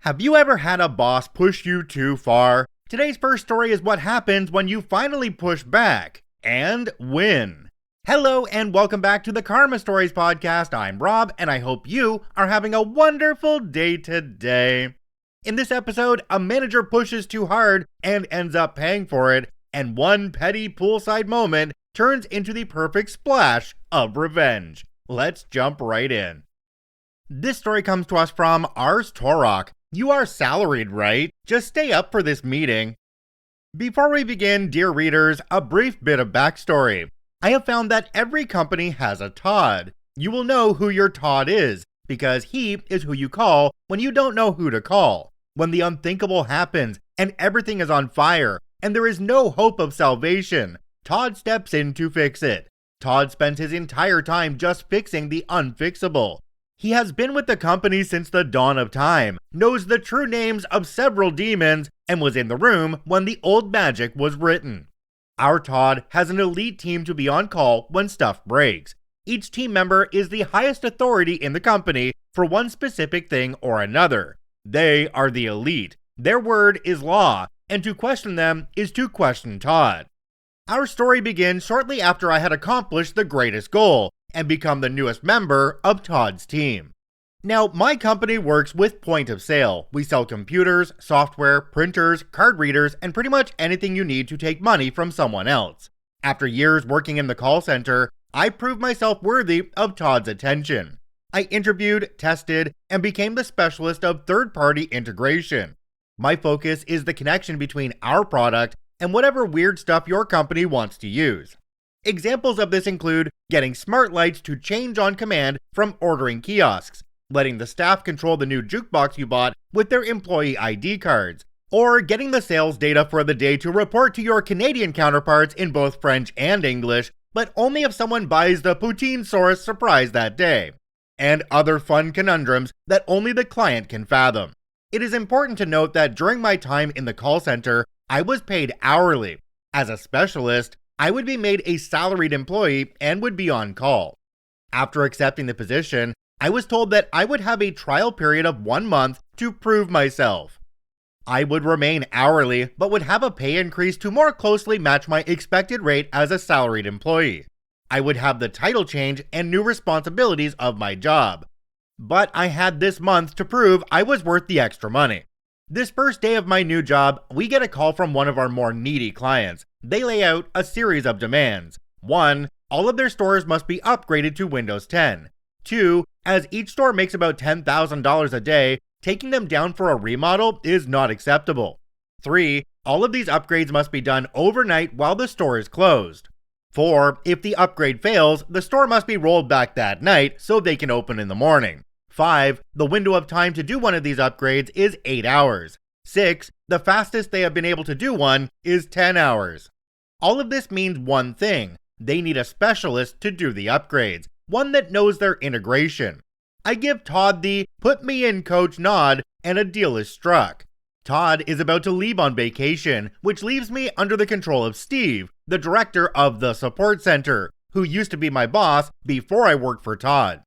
Have you ever had a boss push you too far? Today's first story is what happens when you finally push back and win. Hello and welcome back to the Karma Stories podcast. I'm Rob and I hope you are having a wonderful day today. In this episode, a manager pushes too hard and ends up paying for it, and one petty poolside moment turns into the perfect splash of revenge. Let's jump right in. This story comes to us from Ars Torok. You are salaried, right? Just stay up for this meeting. Before we begin, dear readers, a brief bit of backstory. I have found that every company has a Todd. You will know who your Todd is, because he is who you call when you don't know who to call. When the unthinkable happens, and everything is on fire, and there is no hope of salvation, Todd steps in to fix it. Todd spends his entire time just fixing the unfixable. He has been with the company since the dawn of time, knows the true names of several demons, and was in the room when the old magic was written. Our Todd has an elite team to be on call when stuff breaks. Each team member is the highest authority in the company for one specific thing or another. They are the elite. Their word is law, and to question them is to question Todd. Our story begins shortly after I had accomplished the greatest goal, and become the newest member of Todd's team. Now, my company works with point of sale. We sell computers, software, printers, card readers, and pretty much anything you need to take money from someone else. After years working in the call center, I proved myself worthy of Todd's attention. I interviewed, tested, and became the specialist of third-party integration. My focus is the connection between our product and whatever weird stuff your company wants to use. Examples of this include getting smart lights to change on command from ordering kiosks, letting the staff control the new jukebox you bought with their employee ID cards, or getting the sales data for the day to report to your Canadian counterparts in both French and English, but only if someone buys the poutine source surprise that day, and other fun conundrums that only the client can fathom. It is important to note that during my time in the call center, I was paid hourly. As a specialist, I would be made a salaried employee and would be on call. After accepting the position, I was told that I would have a trial period of 1 month to prove myself. I would remain hourly, but would have a pay increase to more closely match my expected rate as a salaried employee. I would have the title change and new responsibilities of my job. But I had this month to prove I was worth the extra money. This first day of my new job, we get a call from one of our more needy clients. They lay out a series of demands. 1. All of their stores must be upgraded to Windows 10. 2. As each store makes about $10,000 a day, taking them down for a remodel is not acceptable. 3. All of these upgrades must be done overnight while the store is closed. 4. If the upgrade fails, the store must be rolled back that night so they can open in the morning. 5. The window of time to do one of these upgrades is 8 hours. 6. The fastest they have been able to do one is 10 hours. All of this means one thing. They need a specialist to do the upgrades, one that knows their integration. I give Todd the "put me in coach" nod, and a deal is struck. Todd is about to leave on vacation, which leaves me under the control of Steve, the director of the support center, who used to be my boss before I worked for Todd.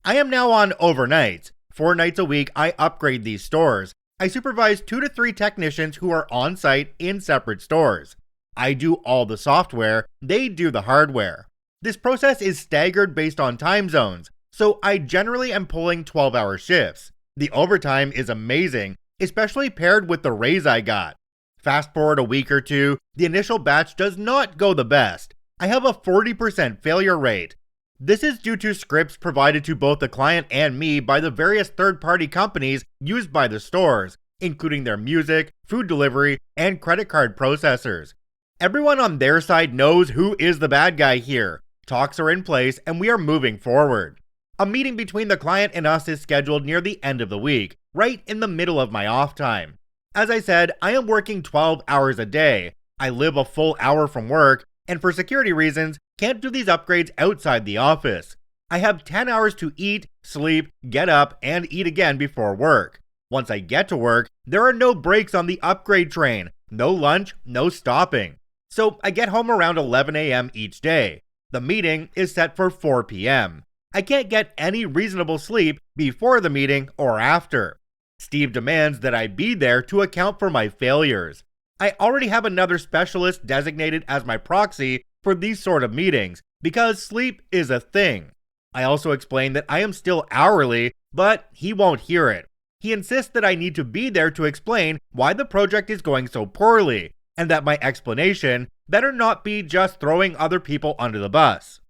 I am now on overnights. 4 nights a week I upgrade these stores. I supervise 2 to 3 technicians who are on site in separate stores. I do all the software, they do the hardware. This process is staggered based on time zones, so I generally am pulling 12-hour shifts. The overtime is amazing, especially paired with the raise I got. Fast forward a week or two, the initial batch does not go the best. I have a 40% failure rate. This is due to scripts provided to both the client and me by the various third-party companies used by the stores, including their music, food delivery, and credit card processors. Everyone on their side knows who is the bad guy here. Talks are in place and we are moving forward. A meeting between the client and us is scheduled near the end of the week, right in the middle of my off time. As I said, I am working 12 hours a day. I live a full hour from work, and for security reasons, can't do these upgrades outside the office. I have 10 hours to eat, sleep, get up, and eat again before work. Once I get to work, there are no breaks on the upgrade train, no lunch, no stopping. So I get home around 11 a.m. each day. The meeting is set for 4 p.m. I can't get any reasonable sleep before the meeting or after. Steve demands that I be there to account for my failures. I already have another specialist designated as my proxy for these sort of meetings because sleep is a thing. I also explain that I am still hourly, but he won't hear it. He insists that I need to be there to explain why the project is going so poorly, and that my explanation better not be just throwing other people under the bus.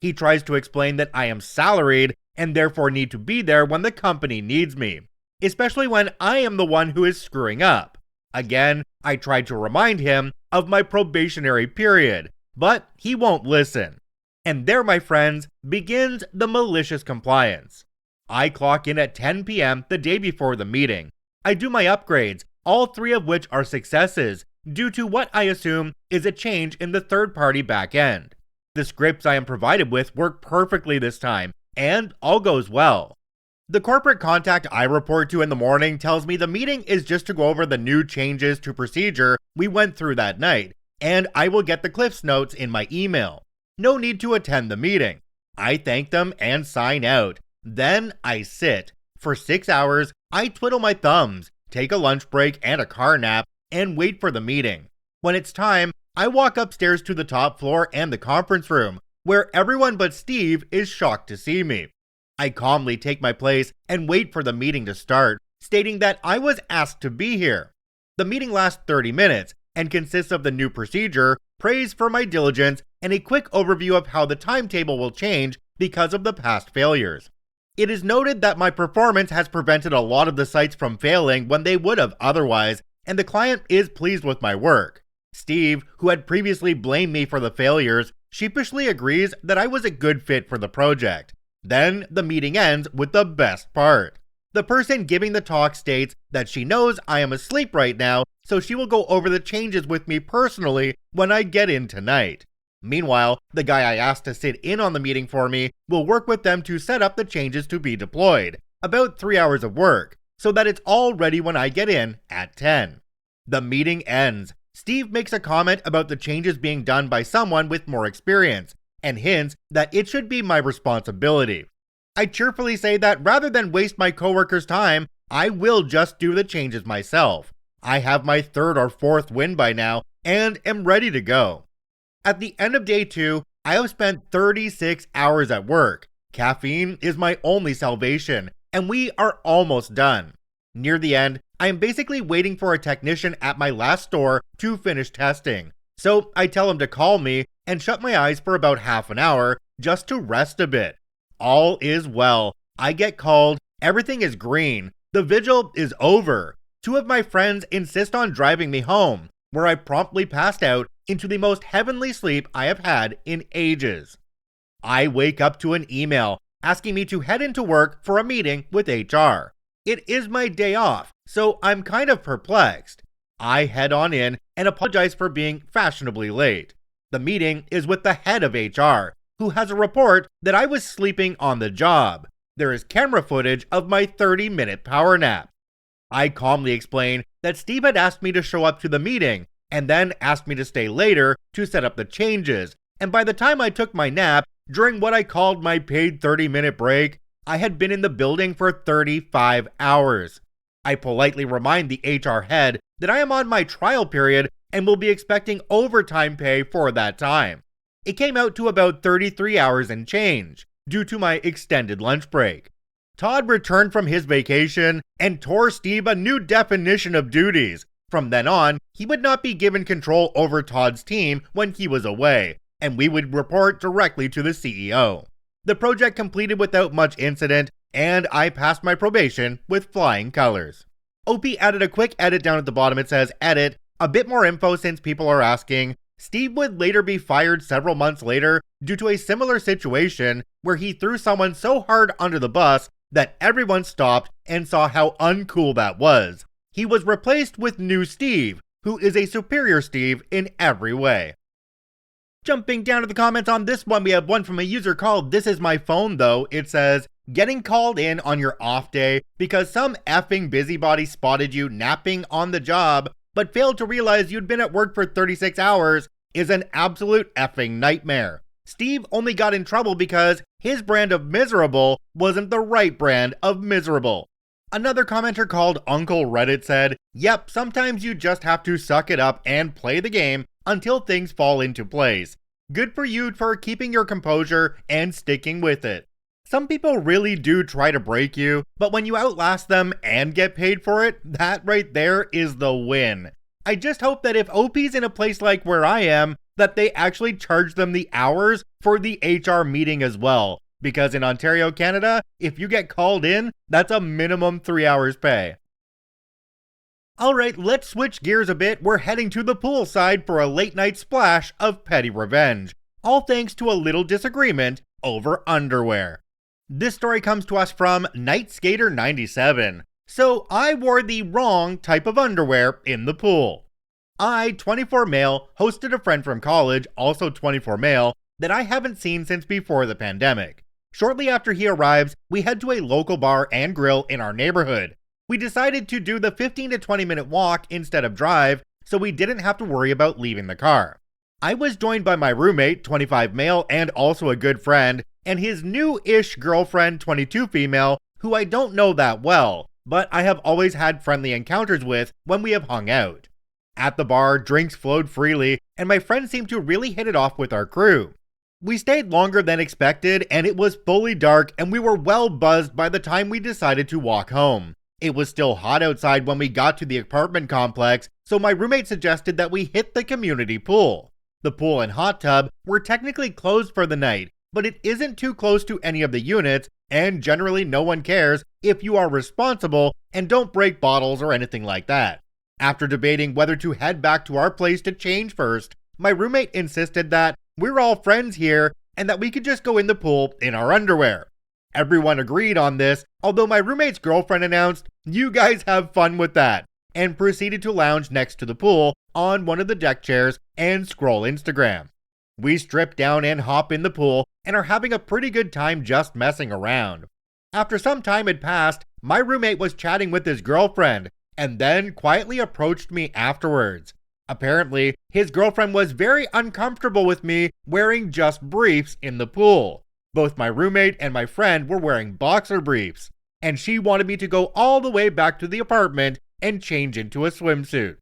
He tries to explain that I am salaried and therefore need to be there when the company needs me, especially when I am the one who is screwing up. Again, I tried to remind him of my probationary period, but he won't listen. And there, my friends, begins the malicious compliance. I clock in at 10 p.m. the day before the meeting. I do my upgrades, all 3 of which are successes, due to what I assume is a change in the third-party backend. The scripts I am provided with work perfectly this time, and all goes well. The corporate contact I report to in the morning tells me the meeting is just to go over the new changes to procedure we went through that night, and I will get the Cliffs Notes in my email. No need to attend the meeting. I thank them and sign out. Then I sit. For 6 hours, I twiddle my thumbs, take a lunch break and a car nap, and wait for the meeting. When it's time, I walk upstairs to the top floor and the conference room, where everyone but Steve is shocked to see me. I calmly take my place and wait for the meeting to start, stating that I was asked to be here. The meeting lasts 30 minutes and consists of the new procedure, praise for my diligence, and a quick overview of how the timetable will change because of the past failures. It is noted that my performance has prevented a lot of the sites from failing when they would have otherwise, and the client is pleased with my work. Steve, who had previously blamed me for the failures, sheepishly agrees that I was a good fit for the project. Then the meeting ends with the best part. The person giving the talk states that she knows I am asleep right now, so she will go over the changes with me personally when I get in tonight. Meanwhile, the guy I asked to sit in on the meeting for me will work with them to set up the changes to be deployed, about 3 hours of work, so that it's all ready when I get in at 10. The meeting ends. Steve makes a comment about the changes being done by someone with more experience, and hints that it should be my responsibility. I cheerfully say that rather than waste my coworkers' time, I will just do the changes myself. I have my 3rd or 4th win by now, and am ready to go. At the end of day 2, I have spent 36 hours at work. Caffeine is my only salvation, and we are almost done. Near the end, I am basically waiting for a technician at my last store to finish testing. So I tell him to call me and shut my eyes for about half an hour just to rest a bit. All is well. I get called, everything is green, the vigil is over. 2 of my friends insist on driving me home, where I promptly passed out into the most heavenly sleep I have had in ages. I wake up to an email asking me to head into work for a meeting with HR. It is my day off, so I'm kind of perplexed. I head on in and apologize for being fashionably late. The meeting is with the head of HR, who has a report that I was sleeping on the job. There is camera footage of my 30-minute power nap. I calmly explain that Steve had asked me to show up to the meeting, and then asked me to stay later to set up the changes, and by the time I took my nap, during what I called my paid 30-minute break, I had been in the building for 35 hours. I politely remind the HR head that I am on my trial period and will be expecting overtime pay for that time. It came out to about 33 hours and change, due to my extended lunch break. Todd returned from his vacation and tore Steve a new definition of duties. From then on, he would not be given control over Todd's team when he was away, and we would report directly to the CEO. The project completed without much incident, and I passed my probation with flying colors. OP added a quick edit down at the bottom. It says, edit, a bit more info since people are asking. Steve would later be fired several months later due to a similar situation where he threw someone so hard under the bus that everyone stopped and saw how uncool that was. He was replaced with new Steve, who is a superior Steve in every way. Jumping down to the comments on this one, we have one from a user called This Is My Phone Though. It says, getting called in on your off day because some effing busybody spotted you napping on the job but failed to realize you'd been at work for 36 hours is an absolute effing nightmare. Steve only got in trouble because his brand of miserable wasn't the right brand of miserable. Another commenter called Uncle Reddit said, "Yep, sometimes you just have to suck it up and play the game until things fall into place. Good for you for keeping your composure and sticking with it. Some people really do try to break you, but when you outlast them and get paid for it, that right there is the win. I just hope that if OP's in a place like where I am, that they actually charge them the hours for the HR meeting as well. Because in Ontario, Canada, if you get called in, that's a minimum 3 hours pay." Alright, let's switch gears a bit. We're heading to the poolside for a late night splash of petty revenge. All thanks to a little disagreement over underwear. This story comes to us from Night Skater 97. So I wore the wrong type of underwear in the pool. I, 24 male, hosted a friend from college, also 24 male, that I haven't seen since before the pandemic. Shortly after he arrives, we head to a local bar and grill in our neighborhood. We decided to do the 15 to 20 minute walk instead of drive, so we didn't have to worry about leaving the car. I was joined by my roommate, 25 male, and also a good friend, and his new-ish girlfriend, 22 female, who I don't know that well, but I have always had friendly encounters with when we have hung out. At the bar, drinks flowed freely, and my friend seemed to really hit it off with our crew. We stayed longer than expected, and it was fully dark, and we were well buzzed by the time we decided to walk home. It was still hot outside when we got to the apartment complex, so my roommate suggested that we hit the community pool. The pool and hot tub were technically closed for the night, but it isn't too close to any of the units, and generally no one cares if you are responsible and don't break bottles or anything like that. After debating whether to head back to our place to change first, my roommate insisted that we're all friends here and that we could just go in the pool in our underwear. Everyone agreed on this, although my roommate's girlfriend announced, "You guys have fun with that," and proceeded to lounge next to the pool on one of the deck chairs and scroll Instagram. We strip down and hop in the pool and are having a pretty good time just messing around. After some time had passed, my roommate was chatting with his girlfriend and then quietly approached me afterwards. Apparently, his girlfriend was very uncomfortable with me wearing just briefs in the pool. Both my roommate and my friend were wearing boxer briefs, and she wanted me to go all the way back to the apartment and change into a swimsuit.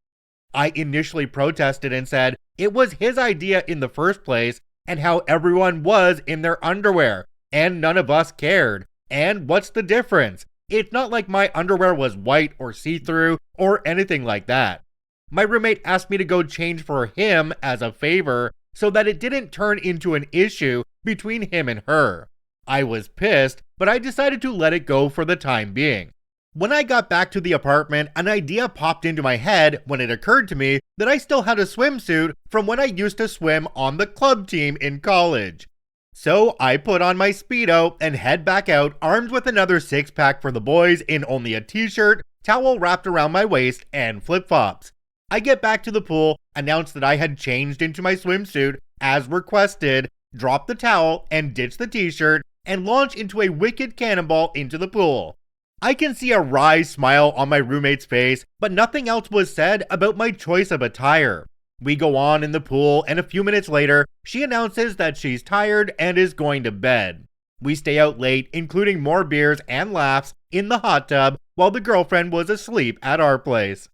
I initially protested and said it was his idea in the first place and how everyone was in their underwear, and none of us cared. And what's the difference? It's not like my underwear was white or see-through or anything like that. My roommate asked me to go change for him as a favor so that it didn't turn into an issue between him and her. I was pissed, but I decided to let it go for the time being. When I got back to the apartment, an idea popped into my head when it occurred to me that I still had a swimsuit from when I used to swim on the club team in college. So I put on my Speedo and head back out armed with another 6-pack for the boys in only a t-shirt, towel wrapped around my waist, and flip-flops. I get back to the pool, announce that I had changed into my swimsuit as requested, drop the towel and ditch the t-shirt, and launch into a wicked cannonball into the pool. I can see a wry smile on my roommate's face, but nothing else was said about my choice of attire. We go on in the pool, and a few minutes later, she announces that she's tired and is going to bed. We stay out late, including more beers and laughs in the hot tub, while the girlfriend was asleep at our place.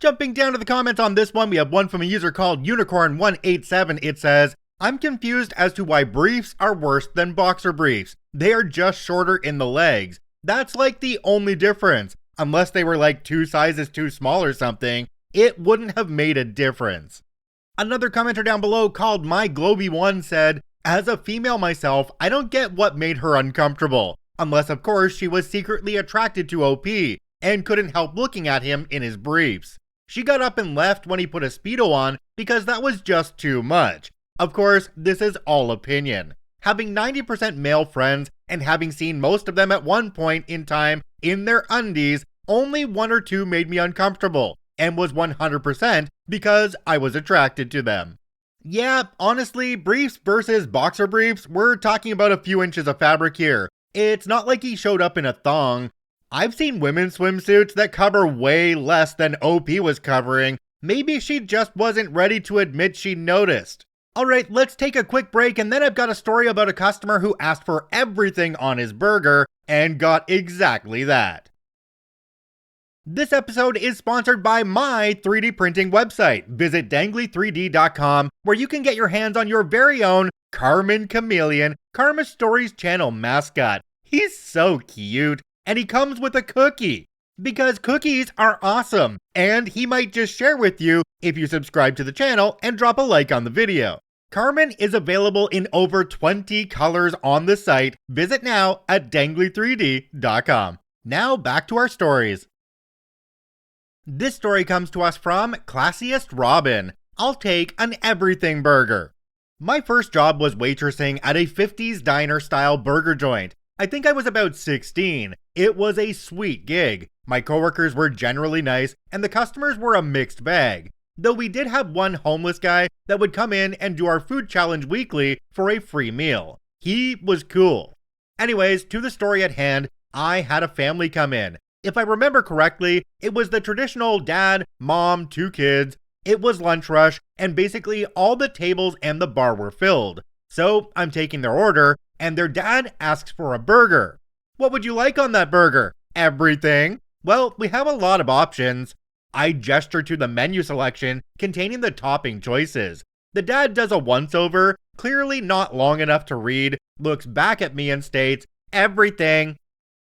Jumping down to the comments on this one, we have one from a user called Unicorn187. It says, "I'm confused as to why briefs are worse than boxer briefs. They are just shorter in the legs. That's like the only difference. Unless they were like 2 sizes too small or something, it wouldn't have made a difference." Another commenter down below called MyGloby1 said, "As a female myself, I don't get what made her uncomfortable. Unless of course she was secretly attracted to OP and couldn't help looking at him in his briefs. She got up and left when he put a Speedo on because that was just too much. Of course, this is all opinion. Having 90% male friends and having seen most of them at one point in time in their undies, only 1 or 2 made me uncomfortable, and was 100% because I was attracted to them." Yeah, honestly, briefs versus boxer briefs, we're talking about a few inches of fabric here. It's not like he showed up in a thong. I've seen women's swimsuits that cover way less than OP was covering. Maybe she just wasn't ready to admit she noticed. Alright, let's take a quick break, and then I've got a story about a customer who asked for everything on his burger and got exactly that. This episode is sponsored by my 3D printing website. Visit dangly3d.com, where you can get your hands on your very own Carmen Chameleon, Karma Stories channel mascot. He's so cute, and he comes with a cookie, because cookies are awesome, and he might just share with you if you subscribe to the channel and drop a like on the video. Carmen is available in over 20 colors on the site. Visit now at dangly3d.com. Now back to our stories. This story comes to us from Classiest Robin. I'll take an everything burger. My first job was waitressing at a 50s diner style burger joint. I think I was about 16. It was a sweet gig. My coworkers were generally nice, and the customers were a mixed bag. Though we did have one homeless guy that would come in and do our food challenge weekly for a free meal. He was cool. Anyways, to the story at hand, I had a family come in. If I remember correctly, it was the traditional dad, mom, 2 kids. It was lunch rush, and basically all the tables and the bar were filled. So I'm taking their order, and their dad asks for a burger. What would you like on that burger? Everything. Well, we have a lot of options. I gesture to the menu selection containing the topping choices. The dad does a once-over, clearly not long enough to read, looks back at me and states, everything.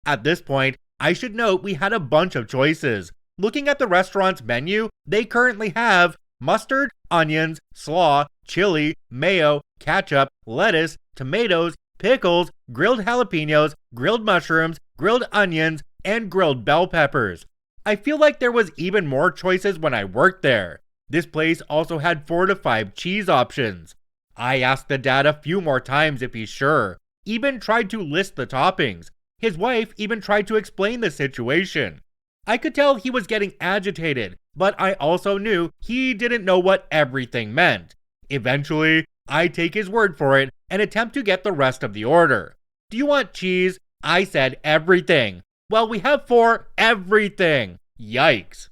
At this point, I should note we had a bunch of choices. Looking at the restaurant's menu, they currently have mustard, onions, slaw, chili, mayo, ketchup, lettuce, tomatoes, pickles, grilled jalapenos, grilled mushrooms, grilled onions, and grilled bell peppers. I feel like there was even more choices when I worked there. This place also had 4 to 5 cheese options. I asked the dad a few more times if he's sure, even tried to list the toppings. His wife even tried to explain the situation. I could tell he was getting agitated, but I also knew he didn't know what everything meant. Eventually, I take his word for it and attempt to get the rest of the order. Do you want cheese? I said everything. Well, we have 4 everything. Yikes.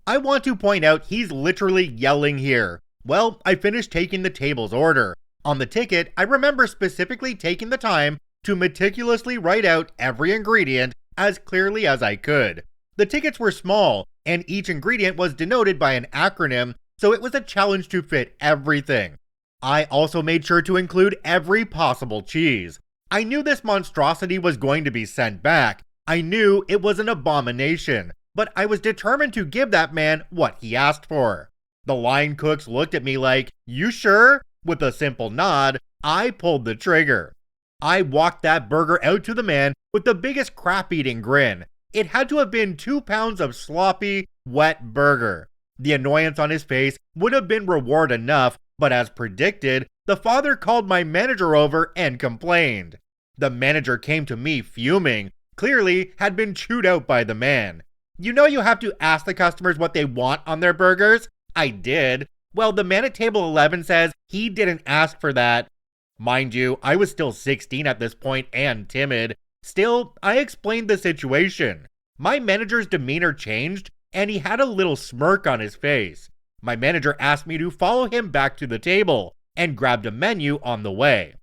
I want to point out he's literally yelling here. Well, I finished taking the table's order. On the ticket, I remember specifically taking the time to meticulously write out every ingredient as clearly as I could. The tickets were small, and each ingredient was denoted by an acronym, so it was a challenge to fit everything. I also made sure to include every possible cheese. I knew this monstrosity was going to be sent back. I knew it was an abomination, but I was determined to give that man what he asked for. The line cooks looked at me like, "You sure?" With a simple nod, I pulled the trigger. I walked that burger out to the man with the biggest crap-eating grin. It had to have been 2 pounds of sloppy, wet burger. The annoyance on his face would have been reward enough, but as predicted, the father called my manager over and complained. The manager came to me fuming, clearly had been chewed out by the man. You know you have to ask the customers what they want on their burgers? I did. Well, the man at table 11 says he didn't ask for that. Mind you, I was still 16 at this point and timid. Still, I explained the situation. My manager's demeanor changed, and he had a little smirk on his face. My manager asked me to follow him back to the table, and grabbed a menu on the way.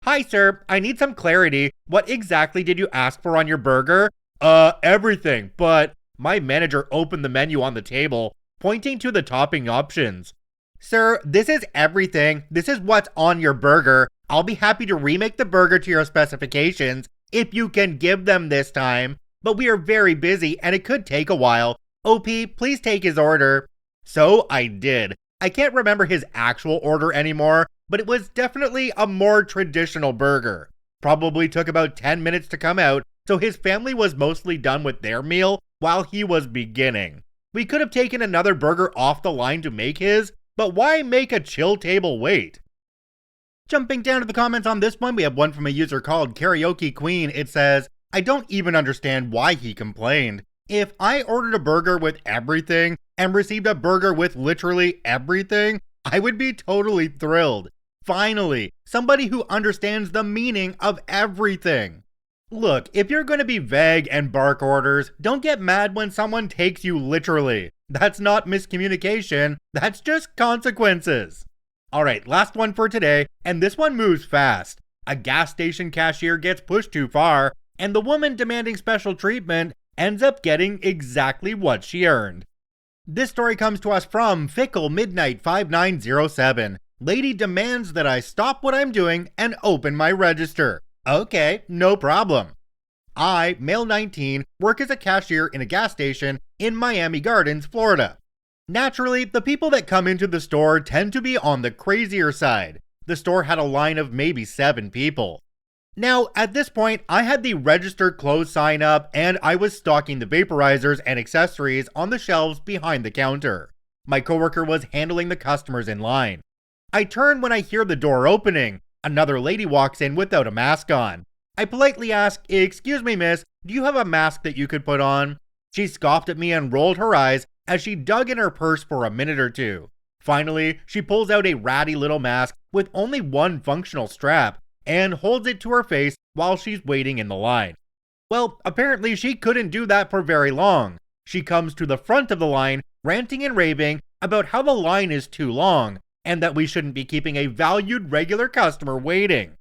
"Hi sir, I need some clarity. What exactly did you ask for on your burger?" Everything, but..." My manager opened the menu on the table, pointing to the topping options. "Sir, this is everything. This is what's on your burger. I'll be happy to remake the burger to your specifications, if you can give them this time. But we are very busy and it could take a while. OP, please take his order." So I did. I can't remember his actual order anymore, but it was definitely a more traditional burger. Probably took about 10 minutes to come out, so his family was mostly done with their meal while he was beginning. We could have taken another burger off the line to make his, but why make a chill table wait? Jumping down to the comments on this one, we have one from a user called Karaoke Queen. It says, "I don't even understand why he complained. If I ordered a burger with everything and received a burger with literally everything, I would be totally thrilled. Finally, somebody who understands the meaning of everything." Look, if you're going to be vague and bark orders, don't get mad when someone takes you literally. That's not miscommunication, that's just consequences. Alright, last one for today, and this one moves fast. A gas station cashier gets pushed too far, and the woman demanding special treatment ends up getting exactly what she earned. This story comes to us from Fickle Midnight 5907. Lady demands that I stop what I'm doing and open my register. Okay, no problem. I, male 19, work as a cashier in a gas station in Miami Gardens, Florida. Naturally, the people that come into the store tend to be on the crazier side. The store had a line of maybe 7 people. Now, at this point, I had the register closed sign up and I was stocking the vaporizers and accessories on the shelves behind the counter. My coworker was handling the customers in line. I turn when I hear the door opening. Another lady walks in without a mask on. I politely ask, "Excuse me, miss, do you have a mask that you could put on?" She scoffed at me and rolled her eyes as she dug in her purse for a minute or two. Finally, she pulls out a ratty little mask with only one functional strap and holds it to her face while she's waiting in the line. Well, apparently she couldn't do that for very long. She comes to the front of the line, ranting and raving about how the line is too long and that we shouldn't be keeping a valued regular customer waiting.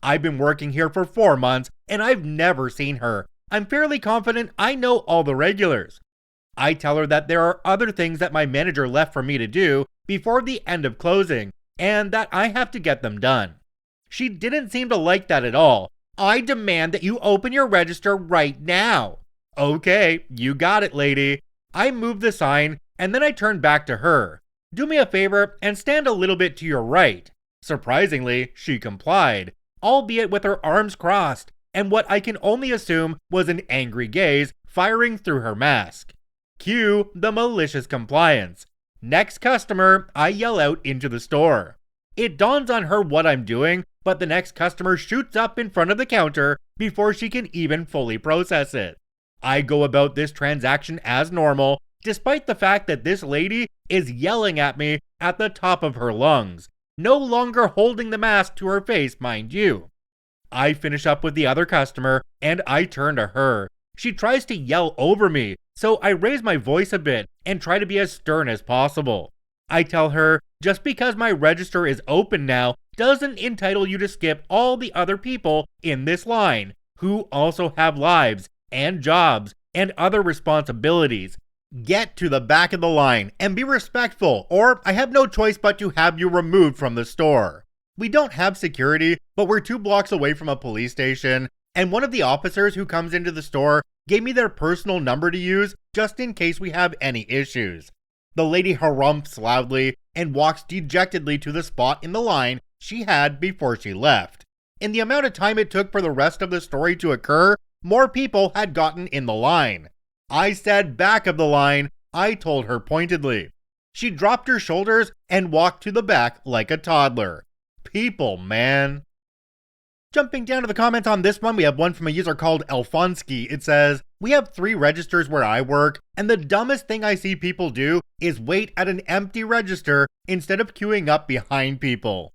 I've been working here for 4 months and I've never seen her. I'm fairly confident I know all the regulars. I tell her that there are other things that my manager left for me to do before the end of closing and that I have to get them done. She didn't seem to like that at all. "I demand that you open your register right now." "Okay, you got it, lady." I move the sign and then I turn back to her. "Do me a favor and stand a little bit to your right." Surprisingly, she complied, albeit with her arms crossed, and what I can only assume was an angry gaze firing through her mask. Cue the malicious compliance. "Next customer," I yell out into the store. It dawns on her what I'm doing, but the next customer shoots up in front of the counter before she can even fully process it. I go about this transaction as normal, despite the fact that this lady is yelling at me at the top of her lungs, no longer holding the mask to her face, mind you. I finish up with the other customer, and I turn to her. She tries to yell over me, so I raise my voice a bit and try to be as stern as possible. I tell her, just because my register is open now doesn't entitle you to skip all the other people in this line, who also have lives and jobs and other responsibilities. Get to the back of the line and be respectful, or I have no choice but to have you removed from the store. We don't have security, but we're 2 blocks away from a police station, and one of the officers who comes into the store gave me their personal number to use just in case we have any issues. The lady harumphs loudly and walks dejectedly to the spot in the line she had before she left. In the amount of time it took for the rest of the story to occur, more people had gotten in the line. I said back of the line, I told her pointedly. She dropped her shoulders and walked to the back like a toddler. People, man. Jumping down to the comments on this one, we have one from a user called Alfonsky. It says, "We have 3 registers where I work, and the dumbest thing I see people do is wait at an empty register instead of queuing up behind people."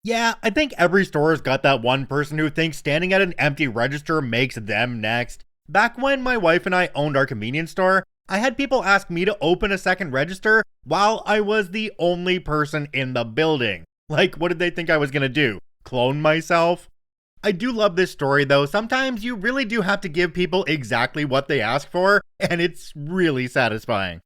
Yeah, I think every store's got that one person who thinks standing at an empty register makes them next. Back when my wife and I owned our convenience store, I had people ask me to open a second register while I was the only person in the building. Like, what did they think I was gonna do? Clone myself? I do love this story though. Sometimes you really do have to give people exactly what they ask for, and it's really satisfying.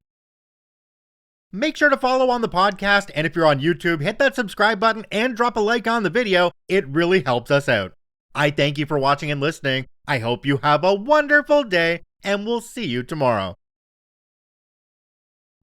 Make sure to follow on the podcast, and if you're on YouTube, hit that subscribe button and drop a like on the video. It really helps us out. I thank you for watching and listening. I hope you have a wonderful day, and we'll see you tomorrow.